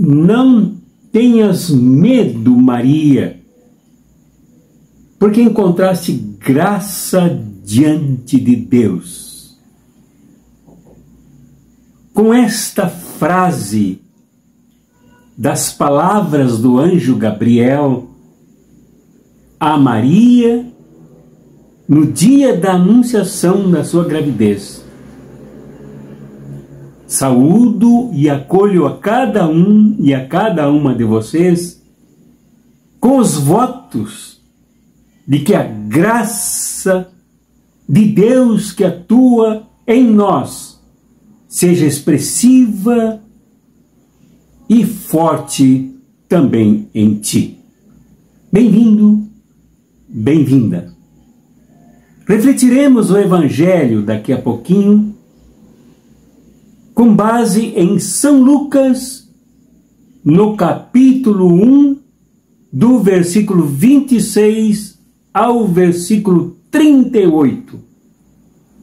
Não tenhas medo, Maria, porque encontraste graça diante de Deus. Com esta frase das palavras do anjo Gabriel a Maria, no dia da anunciação da sua gravidez, saúdo e acolho a cada um e a cada uma de vocês com os votos de que a graça de Deus que atua em nós seja expressiva e forte também em ti. Bem-vindo, bem-vinda. Refletiremos o Evangelho daqui a pouquinho com base em São Lucas, no capítulo 1, do versículo 26 ao versículo 38.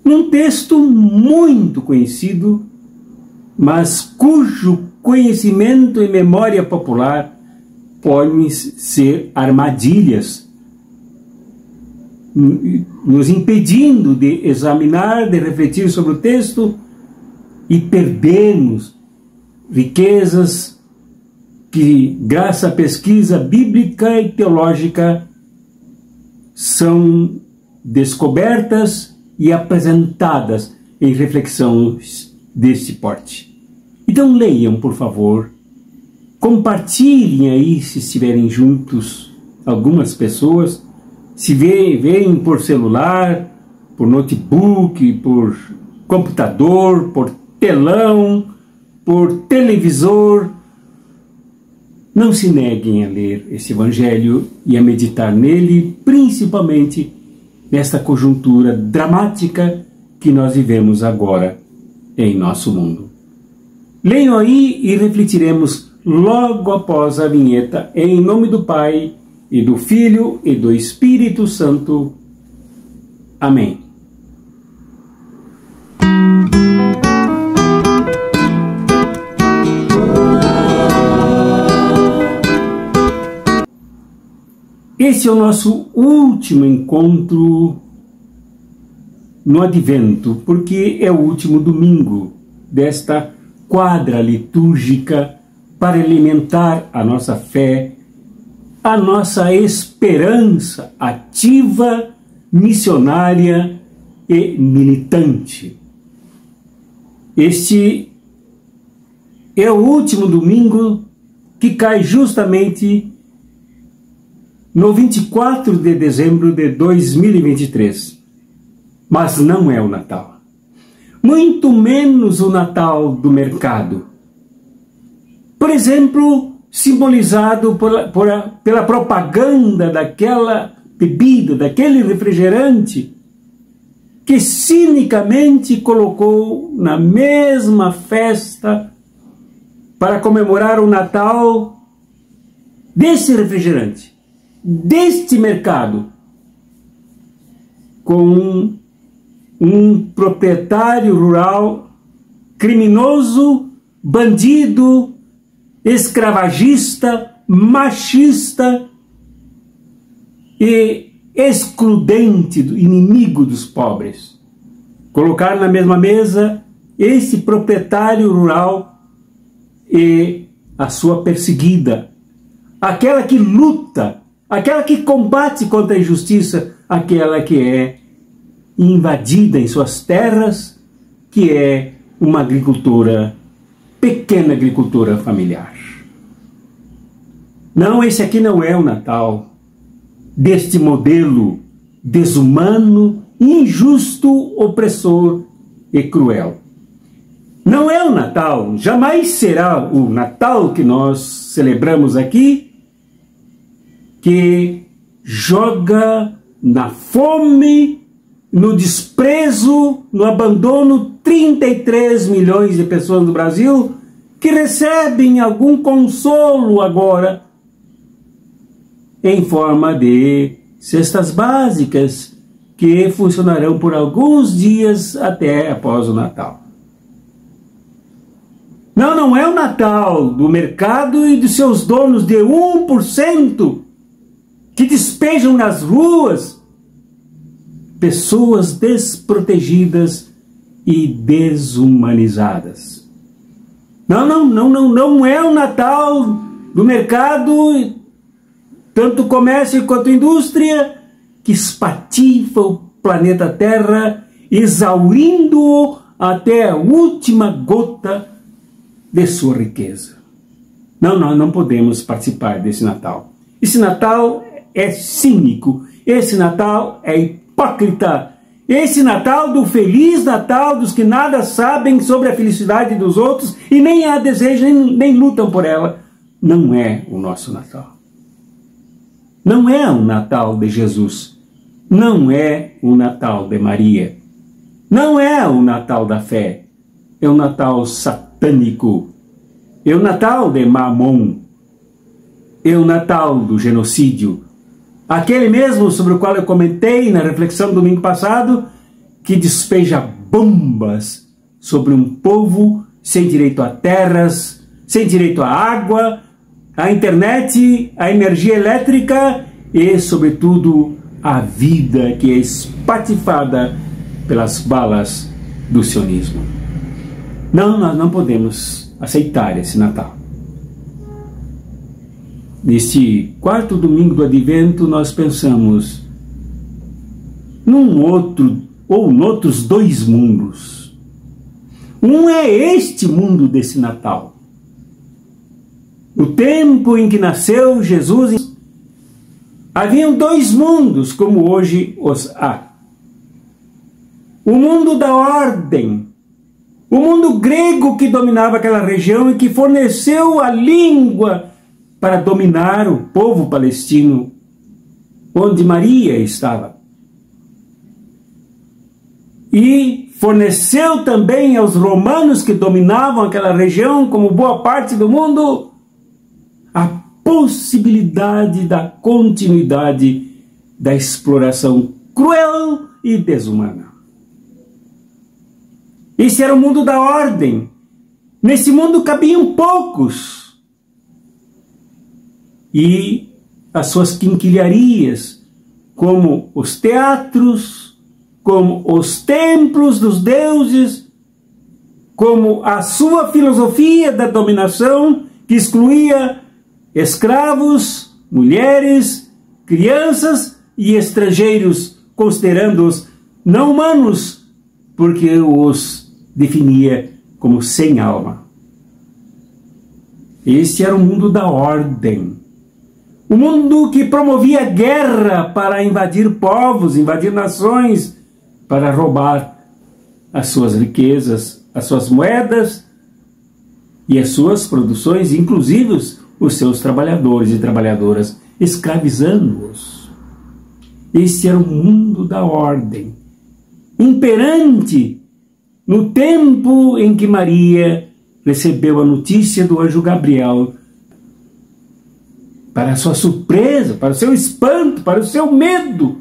Um texto muito conhecido, mas cujo conhecimento e memória popular podem ser armadilhas, nos impedindo de examinar, de refletir sobre o texto e perdermos riquezas que, graças à pesquisa bíblica e teológica, são descobertas e apresentadas em reflexões deste porte. Então leiam, por favor, compartilhem aí, se estiverem juntos, algumas pessoas, se veem por celular, por notebook, por computador, por telão, por televisor. Não se neguem a ler esse Evangelho e a meditar nele, principalmente nesta conjuntura dramática que nós vivemos agora em nosso mundo. Leiam aí e refletiremos logo após a vinheta, em nome do Pai, e do Filho, e do Espírito Santo. Amém. Esse é o nosso último encontro no Advento, porque é o último domingo desta quadra litúrgica para alimentar a nossa fé, a nossa esperança ativa, missionária e militante. Este é o último domingo que cai justamente no 24 de dezembro de 2023. Mas não é o Natal. Muito menos o Natal do mercado. Por exemplo, simbolizado pela propaganda daquela bebida, daquele refrigerante, que cinicamente colocou na mesma festa para comemorar o Natal desse refrigerante, deste mercado, com um proprietário rural criminoso, bandido, escravagista, machista e excludente, inimigo dos pobres. Colocar na mesma mesa esse proprietário rural e a sua perseguida, aquela que luta, aquela que combate contra a injustiça, aquela que é invadida em suas terras, que é uma agricultora, pequena agricultura familiar. Não, esse aqui não é o Natal deste modelo desumano, injusto, opressor e cruel. Não é o Natal, jamais será o Natal que nós celebramos aqui, que joga na fome, no desprezo, no abandono 33 milhões de pessoas no Brasil que recebem algum consolo agora em forma de cestas básicas que funcionarão por alguns dias até após o Natal. Não, não é o Natal do mercado e dos seus donos de 1% que despejam nas ruas pessoas desprotegidas e desumanizadas. Não é o Natal do mercado, tanto comércio quanto indústria, que espatifa o planeta Terra, exaurindo-o até a última gota de sua riqueza. Não, nós não podemos participar desse Natal. Esse Natal é cínico, esse Natal é hipócrita, esse Natal do Feliz Natal dos que nada sabem sobre a felicidade dos outros e nem a desejam, nem lutam por ela, não é o nosso Natal. Não é o Natal de Jesus, não é o Natal de Maria, não é o Natal da fé, é o Natal satânico, é o Natal de Mamon, é o Natal do genocídio, aquele mesmo sobre o qual eu comentei na reflexão do domingo passado, que despeja bombas sobre um povo sem direito a terras, sem direito à água, à internet, à energia elétrica e, sobretudo, à vida que é espatifada pelas balas do sionismo. Não, nós não podemos aceitar esse Natal. Neste quarto domingo do Advento, nós pensamos num outro ou noutros dois mundos. Um é este mundo desse Natal. No tempo em que nasceu Jesus, haviam dois mundos como hoje os há. O mundo da ordem, o mundo grego que dominava aquela região e que forneceu a língua para dominar o povo palestino, onde Maria estava. E forneceu também aos romanos que dominavam aquela região, como boa parte do mundo, a possibilidade da continuidade da exploração cruel e desumana. Esse era o mundo da ordem. Nesse mundo cabiam poucos. E as suas quinquilharias, como os teatros, como os templos dos deuses, como a sua filosofia da dominação, que excluía escravos, mulheres, crianças e estrangeiros, considerando-os não humanos, porque os definia como sem alma. Esse era o mundo da ordem. O mundo que promovia guerra para invadir povos, invadir nações, para roubar as suas riquezas, as suas moedas e as suas produções, inclusive os seus trabalhadores e trabalhadoras, escravizando-os. Esse era o mundo da ordem, imperante no tempo em que Maria recebeu a notícia do anjo Gabriel. Para a sua surpresa, para o seu espanto, para o seu medo.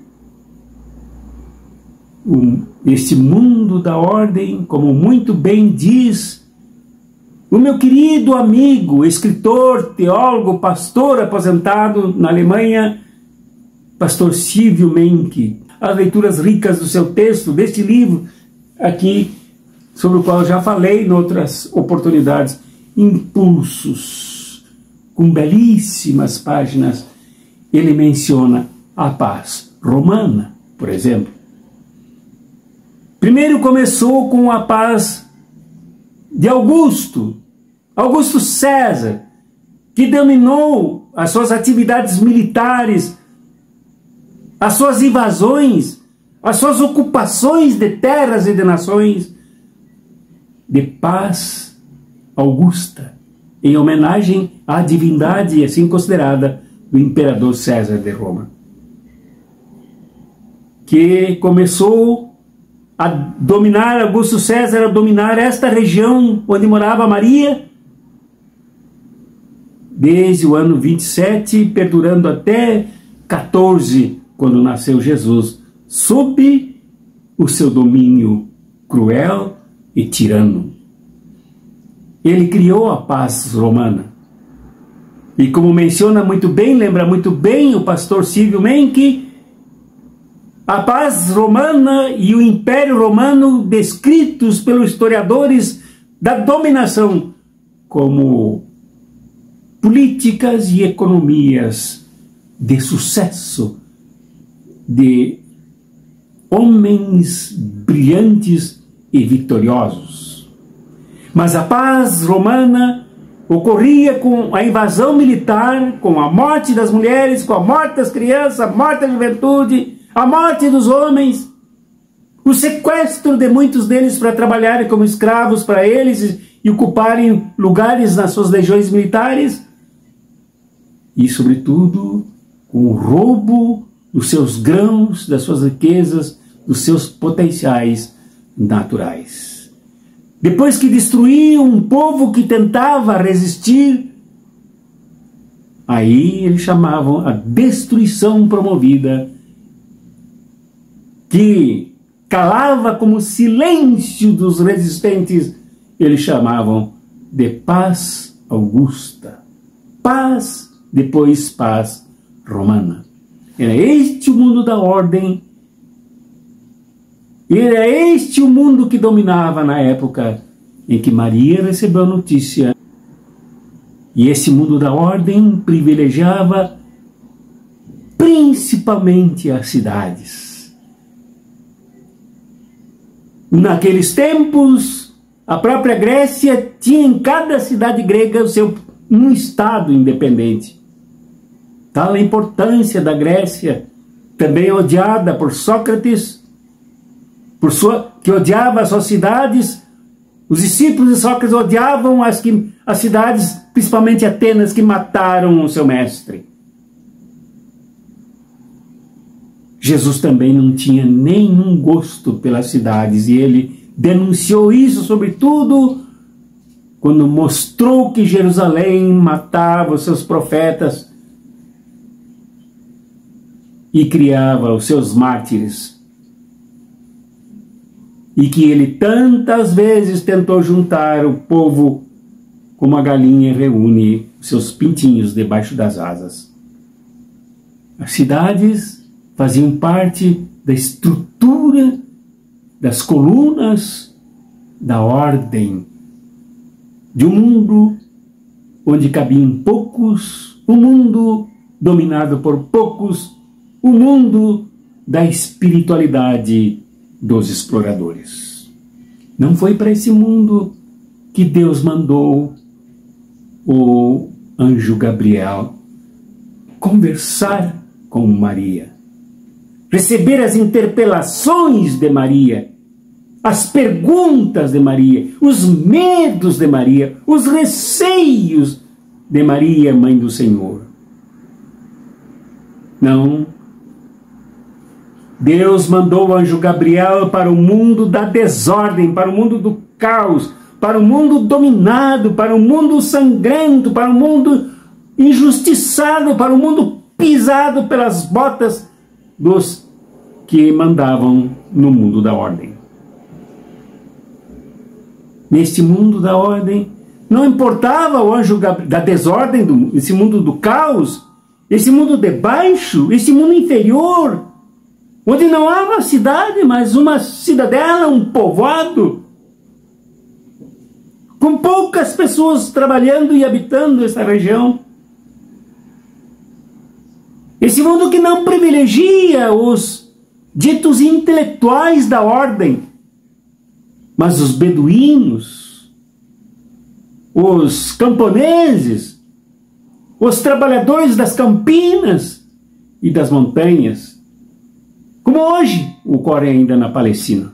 Este mundo da ordem, como muito bem diz o meu querido amigo, escritor, teólogo, pastor aposentado na Alemanha, pastor Silvio Menck, as leituras ricas do seu texto, deste livro aqui, sobre o qual eu já falei em outras oportunidades, Impulsos. Com belíssimas páginas, ele menciona a paz romana, por exemplo. Primeiro começou com a paz de Augusto César, que dominou as suas atividades militares, as suas invasões, as suas ocupações de terras e de nações, de paz augusta, em homenagem à divindade assim considerada do imperador César de Roma, que começou a dominar, Augusto César, a dominar esta região onde morava Maria, desde o ano 27, perdurando até 14, quando nasceu Jesus, sob o seu domínio cruel e tirano. ele criou a paz romana. E como menciona muito bem, lembra muito bem o pastor Silvio Menck, a paz romana e o Império Romano, descritos pelos historiadores da dominação como políticas e economias de sucesso, de homens brilhantes e vitoriosos. Mas a paz romana ocorria com a invasão militar, com a morte das mulheres, com a morte das crianças, a morte da juventude, a morte dos homens, o sequestro de muitos deles para trabalharem como escravos para eles e ocuparem lugares nas suas legiões militares, e sobretudo com o roubo dos seus grãos, das suas riquezas, dos seus potenciais naturais. Depois que destruíam um povo que tentava resistir, aí eles chamavam a destruição promovida, que calava como silêncio dos resistentes, eles chamavam de paz augusta. Paz, depois paz romana. Era este o mundo da ordem, era este o mundo que dominava na época em que Maria recebeu a notícia. E esse mundo da ordem privilegiava principalmente as cidades. Naqueles tempos, a própria Grécia tinha em cada cidade grega um estado independente. Tal a importância da Grécia, também odiada por Sócrates, que odiava as suas cidades. Os discípulos de Sócrates odiavam as cidades, principalmente Atenas, que mataram o seu mestre. Jesus também não tinha nenhum gosto pelas cidades, e ele denunciou isso, sobretudo, quando mostrou que Jerusalém matava os seus profetas e criava os seus mártires. E que ele tantas vezes tentou juntar o povo como a galinha reúne seus pintinhos debaixo das asas. As cidades faziam parte da estrutura, das colunas, da ordem, de um mundo onde cabiam poucos, um mundo dominado por poucos, o mundo da espiritualidade dos exploradores. Não foi para esse mundo que Deus mandou o anjo Gabriel conversar com Maria, receber as interpelações de Maria, as perguntas de Maria, os medos de Maria, os receios de Maria, mãe do Senhor. Não. Deus mandou o anjo Gabriel para o mundo da desordem, para o mundo do caos, para o mundo dominado, para o mundo sangrento, para o mundo injustiçado, para o mundo pisado pelas botas dos que mandavam no mundo da ordem. Neste mundo da ordem, não importava o anjo da desordem, esse mundo do caos, esse mundo de baixo, esse mundo inferior, onde não há uma cidade, mas uma cidadela, um povoado, com poucas pessoas trabalhando e habitando essa região. Esse mundo que não privilegia os ditos intelectuais da ordem, mas os beduínos, os camponeses, os trabalhadores das campinas e das montanhas, como hoje ocorre ainda na Palestina.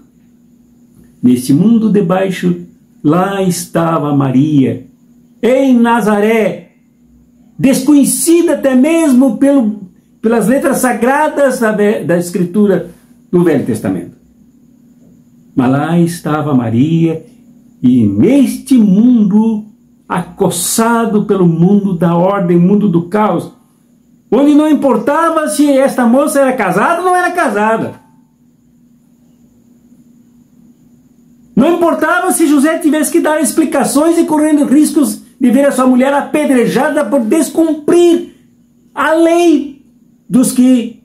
Nesse mundo de baixo, lá estava Maria, em Nazaré, desconhecida até mesmo pelas letras sagradas da Escritura do Velho Testamento. Mas lá estava Maria, e neste mundo, acossado pelo mundo da ordem, mundo do caos, onde não importava se esta moça era casada ou não era casada. Não importava se José tivesse que dar explicações e correndo riscos de ver a sua mulher apedrejada por descumprir a lei dos que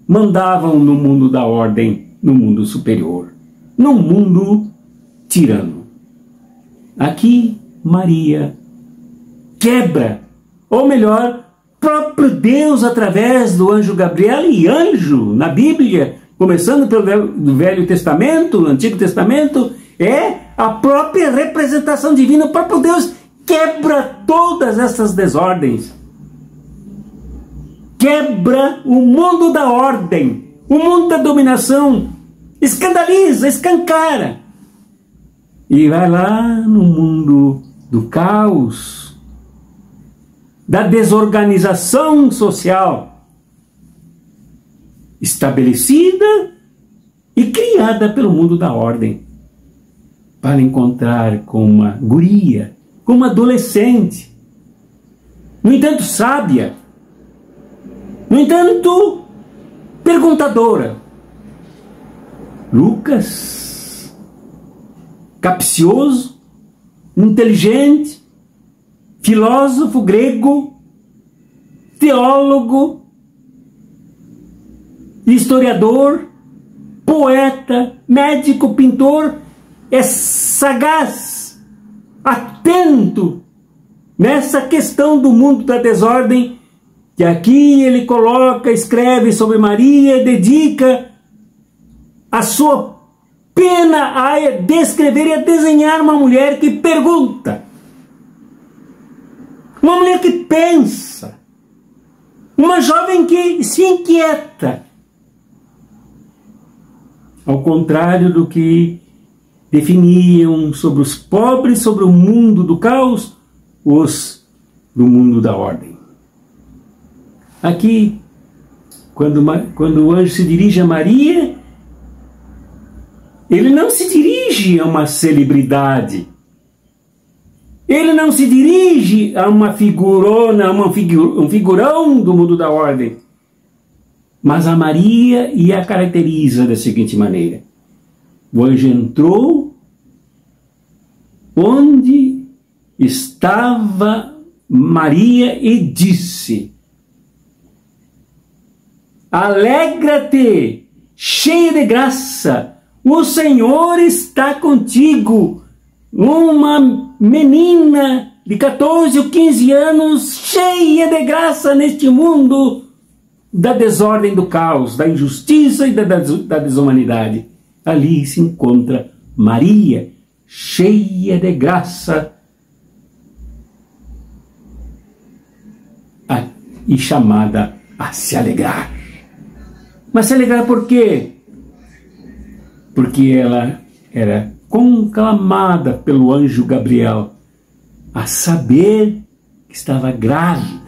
mandavam no mundo da ordem, no mundo superior, no mundo tirano. Aqui Maria quebra, ou melhor, próprio Deus através do anjo Gabriel, e anjo na Bíblia, começando pelo Velho Testamento, Antigo Testamento, é a própria representação divina. O próprio Deus quebra todas essas desordens. Quebra o mundo da ordem, o mundo da dominação, escandaliza, escancara. E vai lá no mundo do caos, da desorganização social, estabelecida e criada pelo mundo da ordem, para encontrar com uma guria, com uma adolescente, no entanto sábia, no entanto perguntadora. Lucas, capcioso, inteligente, filósofo grego, teólogo, historiador, poeta, médico, pintor, é sagaz, atento nessa questão do mundo da desordem, que aqui ele coloca, escreve sobre Maria, dedica a sua pena a descrever e a desenhar uma mulher que pergunta, uma mulher que pensa, uma jovem que se inquieta, ao contrário do que definiam sobre os pobres, sobre o mundo do caos, os do mundo da ordem. Aqui, quando o anjo se dirige a Maria, ele não se dirige a uma celebridade, ele não se dirige a uma figurona, um figurão do mundo da ordem, mas a Maria, e a caracteriza da seguinte maneira: o anjo entrou onde estava Maria e disse: alegra-te, cheia de graça, o Senhor está contigo. Uma menina de 14 ou 15 anos, cheia de graça neste mundo da desordem, do caos, da injustiça e da desumanidade. Ali se encontra Maria, cheia de graça e chamada a se alegrar. Mas se alegrar por quê? Porque ela era conclamada pelo anjo Gabriel a saber que estava grávida.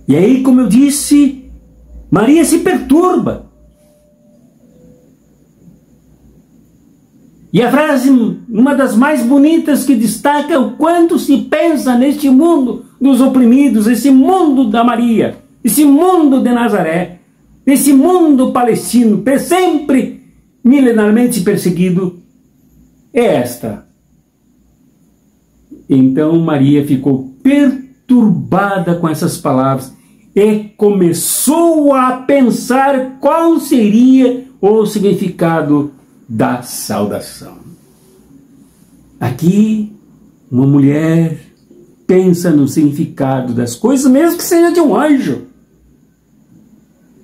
E aí, como eu disse, Maria se perturba. E a frase, uma das mais bonitas, que destaca o quanto se pensa neste mundo dos oprimidos, esse mundo da Maria, esse mundo de Nazaré, esse mundo palestino, sempre milenarmente perseguido, é esta. Então Maria ficou perturbada com essas palavras e começou a pensar qual seria o significado da saudação. Aqui, uma mulher pensa no significado das coisas, mesmo que seja de um anjo.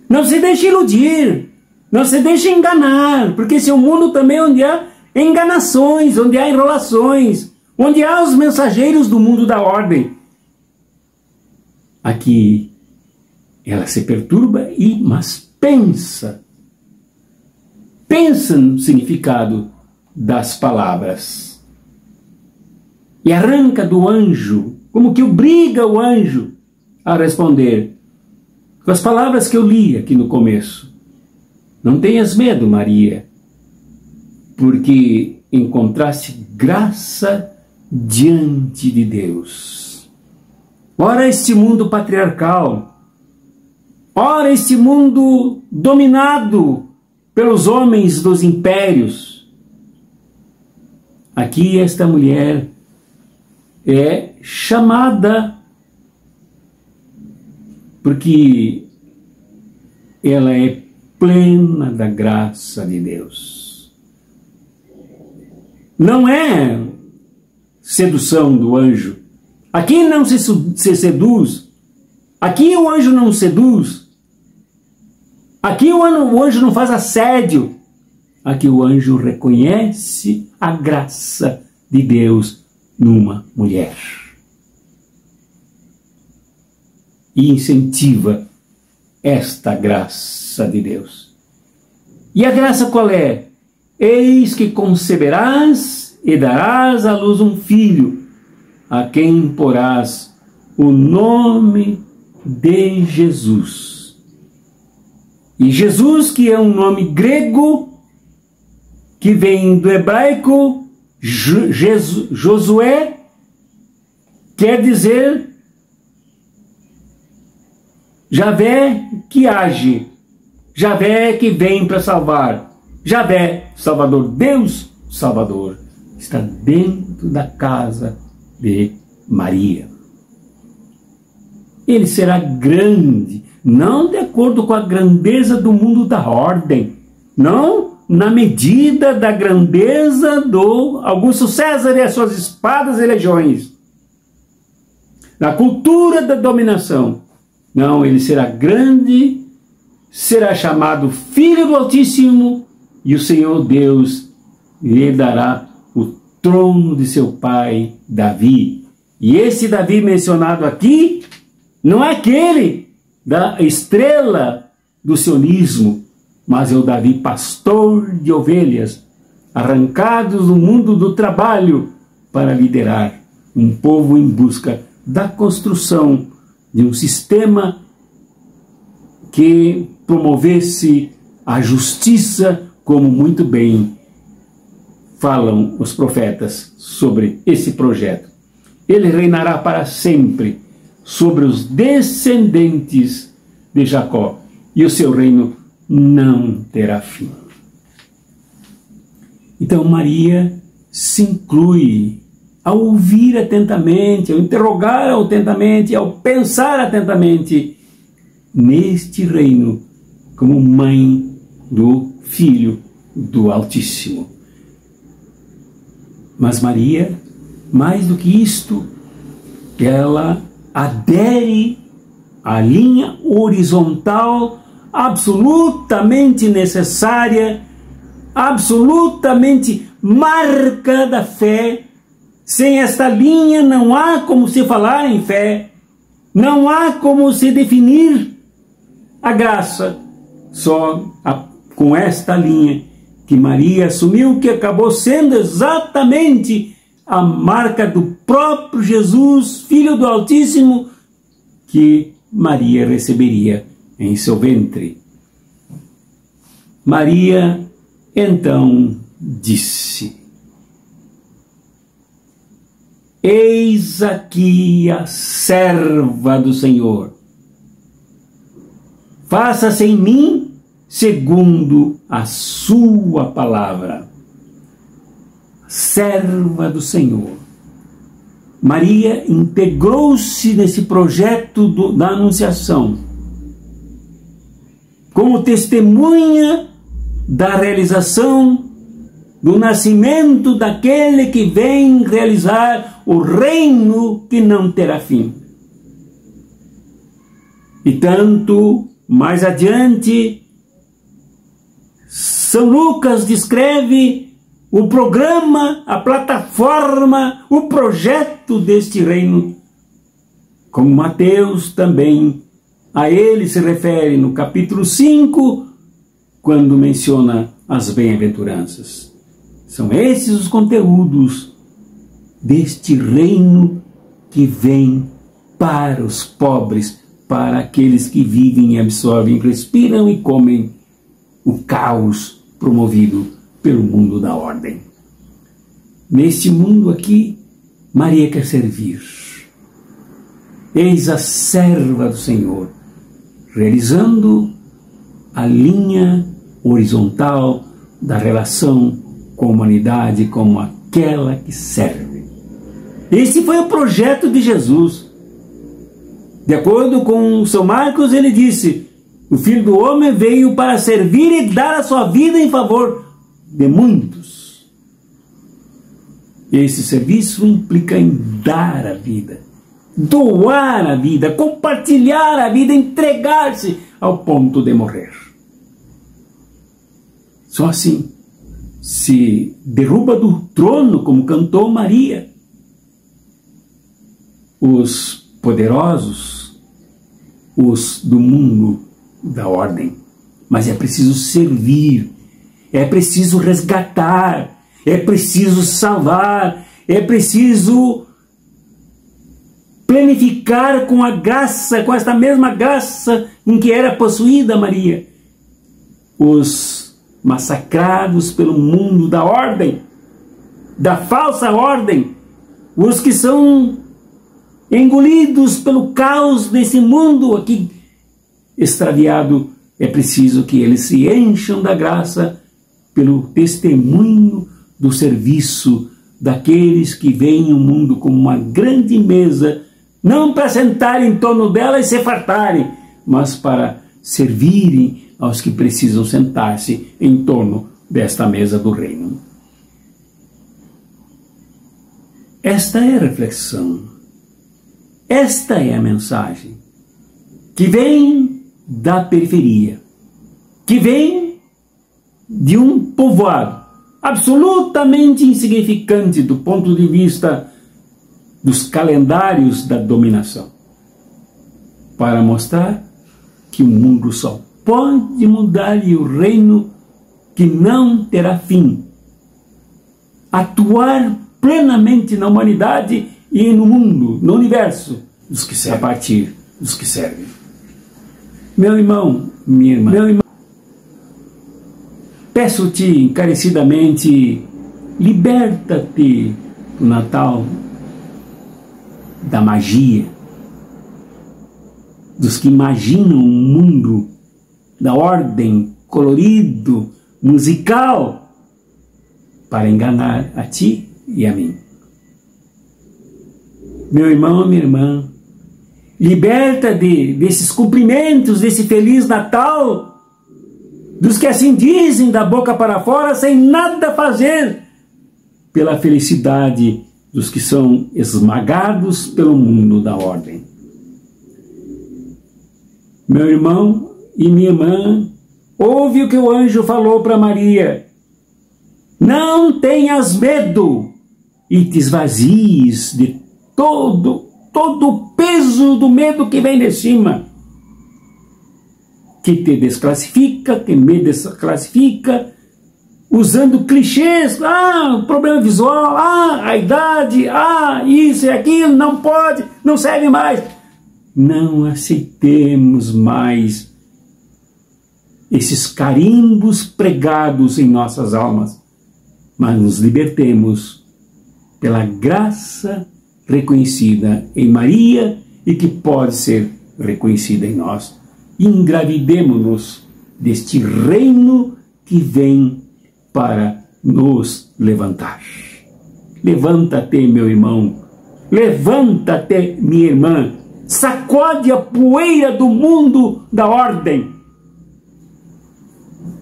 Não se deixe iludir, não se deixe enganar, porque esse é um mundo também onde há enganações, onde há enrolações, onde há os mensageiros do mundo da ordem. Aqui ela se perturba, mas pensa no significado das palavras. E arranca do anjo, como que obriga o anjo a responder com as palavras que eu li aqui no começo. Não tenhas medo, Maria, porque encontraste graça diante de Deus. Ora, este mundo patriarcal, ora, este mundo dominado pelos homens dos impérios, aqui esta mulher é chamada porque ela é plena da graça de Deus. Não é sedução do anjo. Aqui não se seduz. Aqui o anjo não seduz. Aqui o anjo não faz assédio. Aqui o anjo reconhece a graça de Deus numa mulher. E incentiva esta graça de Deus. E a graça qual é? Eis que conceberás e darás à luz um filho, a quem porás o nome de Jesus. E Jesus, que é um nome grego, que vem do hebraico Josué, quer dizer Javé que age, Javé que vem para salvar, Javé, Salvador, Deus Salvador, está dentro da casa de Maria. Ele será grande, não de acordo com a grandeza do mundo da ordem, não na medida da grandeza do Augusto César e as suas espadas e legiões, na cultura da dominação. Não, ele será grande, será chamado Filho do Altíssimo, e o Senhor Deus lhe dará o trono de seu pai Davi. E esse Davi mencionado aqui não é aquele da estrela do sionismo, mas é o Davi pastor de ovelhas, arrancados do mundo do trabalho para liderar um povo em busca da construção de um sistema que promovesse a justiça, como muito bem falam os profetas sobre esse projeto. Ele reinará para sempre sobre os descendentes de Jacó, e o seu reino não terá fim. Então Maria se inclui ao ouvir atentamente, ao interrogar atentamente, ao pensar atentamente neste reino como mãe do Filho do Altíssimo. Mas Maria, mais do que isto, ela adere à linha horizontal absolutamente necessária, absolutamente marca da fé. Sem esta linha não há como se falar em fé, não há como se definir a graça. Só com esta linha que Maria assumiu, que acabou sendo exatamente a marca do próprio Jesus, Filho do Altíssimo, que Maria receberia em seu ventre. Maria então disse: eis aqui a serva do Senhor, faça-se em mim segundo a sua palavra. Serva do Senhor. Maria integrou-se nesse projeto da Anunciação como testemunha da realização do nascimento daquele que vem realizar o reino que não terá fim. E tanto mais adiante, São Lucas descreve o programa, a plataforma, o projeto deste reino, como Mateus também a ele se refere no capítulo 5, quando menciona as bem-aventuranças. São esses os conteúdos deste reino que vem para os pobres, para aqueles que vivem, absorvem, respiram e comem o caos promovido pelo mundo da ordem. Neste mundo aqui, Maria quer servir. Eis a serva do Senhor, realizando a linha horizontal da relação com a humanidade, com a daquela que serve. Esse foi o projeto de Jesus. De acordo com São Marcos, ele disse: o Filho do Homem veio para servir e dar a sua vida em favor de muitos. Esse serviço implica em dar a vida, doar a vida, compartilhar a vida, entregar-se ao ponto de morrer. Só assim se derruba do trono, como cantou Maria, os poderosos, os do mundo da ordem. Mas é preciso servir, é preciso resgatar, é preciso salvar, é preciso planificar com a graça, com esta mesma graça em que era possuída Maria, os massacrados pelo mundo da ordem, da falsa ordem, os que são engolidos pelo caos desse mundo aqui extraviado. É preciso que eles se encham da graça pelo testemunho do serviço daqueles que veem o mundo como uma grande mesa, não para sentar em torno dela e se fartarem, mas para servirem aos que precisam sentar-se em torno desta mesa do reino. Esta é a reflexão, esta é a mensagem que vem da periferia, que vem de um povoado absolutamente insignificante do ponto de vista dos calendários da dominação, para mostrar que o mundo só pode mudar e o reino que não terá fim atuar plenamente na humanidade e no mundo, no universo, dos que servem, a partir dos que servem. Meu irmão, minha irmã, meu irmão, peço-te encarecidamente, liberta-te do Natal, da magia, dos que imaginam um mundo da ordem, colorido, musical, para enganar a ti e a mim. Meu irmão, minha irmã, liberta desses cumprimentos, desse Feliz Natal, dos que assim dizem da boca para fora, sem nada fazer pela felicidade dos que são esmagados pelo mundo da ordem. Meu irmão e minha irmã, ouve o que o anjo falou para Maria: não tenhas medo e te esvazies de todo o peso do medo que vem de cima, que te desclassifica, que me desclassifica, usando clichês, problema visual, a idade, isso e aquilo, não pode, não serve mais. Não aceitemos mais esses carimbos pregados em nossas almas, mas nos libertemos pela graça reconhecida em Maria e que pode ser reconhecida em nós. Engravidemo-nos deste reino que vem para nos levantar. Levanta-te, meu irmão, levanta-te, minha irmã, sacode a poeira do mundo da ordem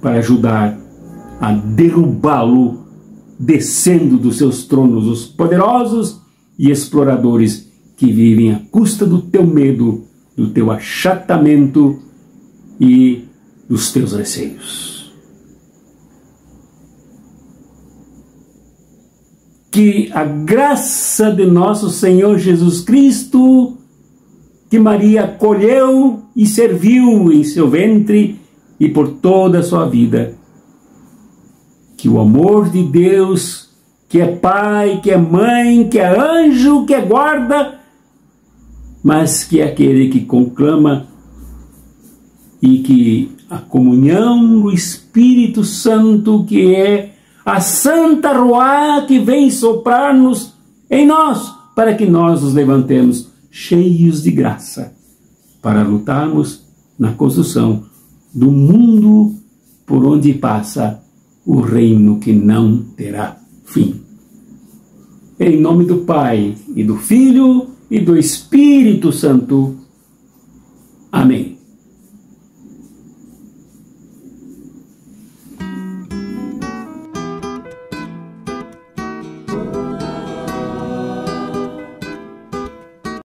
para ajudar a derrubá-lo, descendo dos seus tronos os poderosos e exploradores que vivem à custa do teu medo, do teu achatamento e dos teus receios. Que a graça de nosso Senhor Jesus Cristo, que Maria acolheu e serviu em seu ventre e por toda a sua vida, que o amor de Deus, que é Pai, que é Mãe, que é anjo, que é guarda, mas que é aquele que conclama, e que a comunhão do Espírito Santo, que é a Santa Ruá que vem soprar-nos em nós, para que nós nos levantemos cheios de graça, para lutarmos na construção do mundo por onde passa o reino que não terá fim. Em nome do Pai, e do Filho, e do Espírito Santo. Amém.